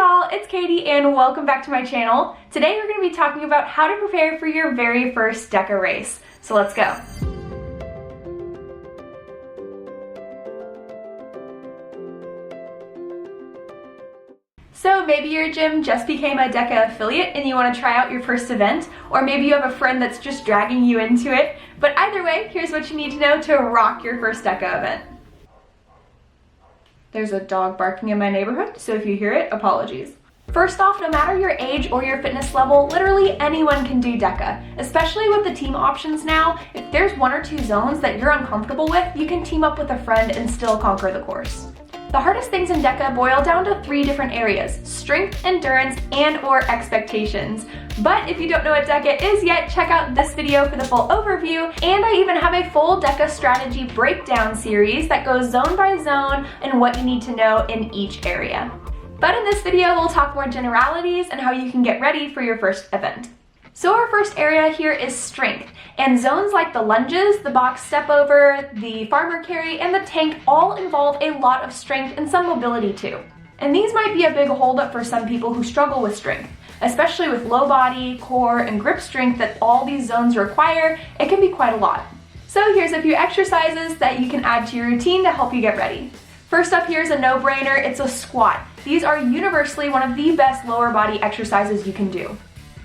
y'all, it's Katie and welcome back to my channel. Today we're going to be talking about how to prepare for your very first DEKA race. So let's go. So maybe your gym just became a DEKA affiliate and you want to try out your first event, or maybe you have a friend that's just dragging you into it. But either way, here's what you need to know to rock your first DEKA event. There's a dog barking in my neighborhood, so if you hear it, apologies. First off, no matter your age or your fitness level, literally anyone can do DEKA, especially with the team options now. If there's one or two zones that you're uncomfortable with, you can team up with a friend and still conquer the course. The hardest things in DEKA boil down to 3 different areas: strength, endurance, and/or expectations. But if you don't know what DEKA is yet, check out this video for the full overview, and I even have a full DEKA strategy breakdown series that goes zone by zone and what you need to know in each area. But in this video, we'll talk more generalities and how you can get ready for your first event. So our first area here is strength, and zones like the lunges, the box step over, the farmer carry, and the tank all involve a lot of strength and some mobility too. And these might be a big holdup for some people who struggle with strength, especially with low body, core, and grip strength that all these zones require. It can be quite a lot. So here's a few exercises that you can add to your routine to help you get ready. First up here is a no-brainer, it's a squat. These are universally one of the best lower body exercises you can do.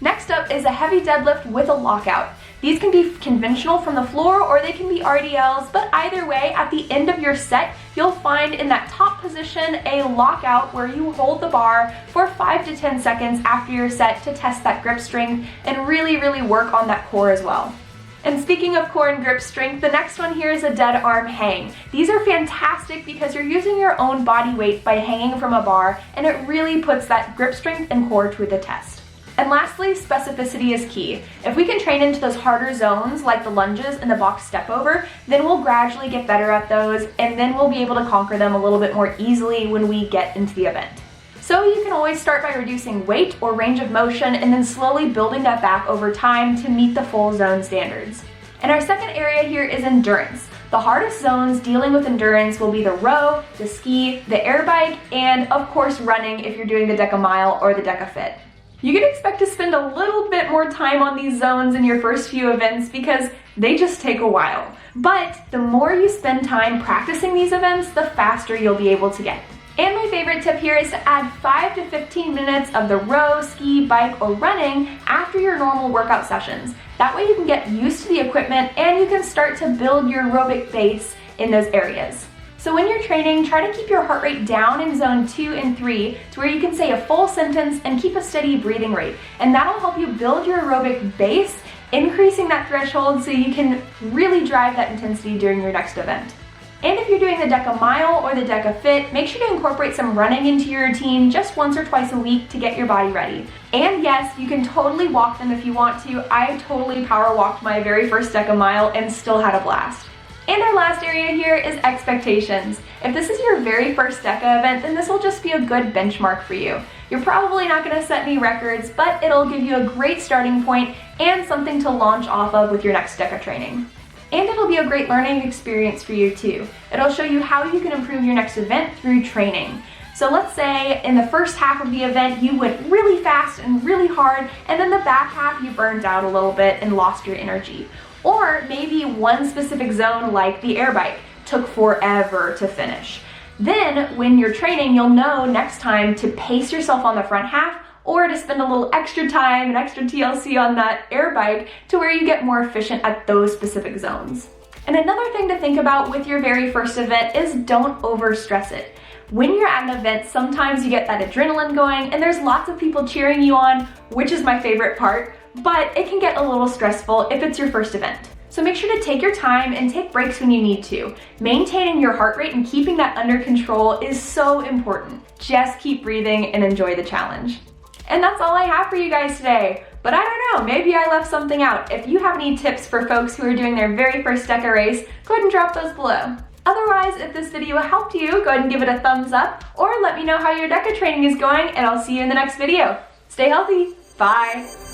Next up is a heavy deadlift with a lockout. These can be conventional from the floor or they can be RDLs, but either way, at the end of your set, you'll find in that top position a lockout where you hold the bar for 5 to 10 seconds after your set to test that grip strength and really work on that core as well. And speaking of core and grip strength, the next one here is a dead arm hang. These are fantastic because you're using your own body weight by hanging from a bar, and it really puts that grip strength and core to the test. And lastly, specificity is key. If we can train into those harder zones like the lunges and the box step over, then we'll gradually get better at those, and then we'll be able to conquer them a little bit more easily when we get into the event. So you can always start by reducing weight or range of motion and then slowly building that back over time to meet the full zone standards. And our second area here is endurance. The hardest zones dealing with endurance will be the row, the ski, the air bike, and of course running if you're doing the DEKA Mile or the DEKA Fit. You can expect to spend a little bit more time on these zones in your first few events because they just take a while. But the more you spend time practicing these events, the faster you'll be able to get. And my favorite tip here is to add 5 to 15 minutes of the row, ski, bike, or running after your normal workout sessions. That way you can get used to the equipment and you can start to build your aerobic base in those areas. So when you're training, try to keep your heart rate down in zone 2 and 3 to where you can say a full sentence and keep a steady breathing rate. And that'll help you build your aerobic base, increasing that threshold so you can really drive that intensity during your next event. And if you're doing the DEKA Mile or the DEKA Fit, make sure to incorporate some running into your routine just once or twice a week to get your body ready. And yes, you can totally walk them if you want to. I totally power walked my very first DEKA Mile and still had a blast. And our last area here is expectations. If this is your very first DEKA event, then this will just be a good benchmark for you. You're probably not going to set any records, but it'll give you a great starting point and something to launch off of with your next DEKA training. And it'll be a great learning experience for you too. It'll show you how you can improve your next event through training. So let's say in the first half of the event you went really fast and really hard, and then the back half you burned out a little bit and lost your energy. Or maybe one specific zone like the air bike took forever to finish. Then when you're training, you'll know next time to pace yourself on the front half or to spend a little extra time and extra TLC on that air bike to where you get more efficient at those specific zones. And another thing to think about with your very first event is don't overstress it. When you're at an event, sometimes you get that adrenaline going and there's lots of people cheering you on, which is my favorite part, but it can get a little stressful if it's your first event. So make sure to take your time and take breaks when you need to. Maintaining your heart rate and keeping that under control is so important. Just keep breathing and enjoy the challenge. And that's all I have for you guys today. But I don't know, maybe I left something out. If you have any tips for folks who are doing their very first DEKA race, go ahead and drop those below. Otherwise, if this video helped you, go ahead and give it a thumbs up or let me know how your DEKA training is going, and I'll see you in the next video. Stay healthy. Bye.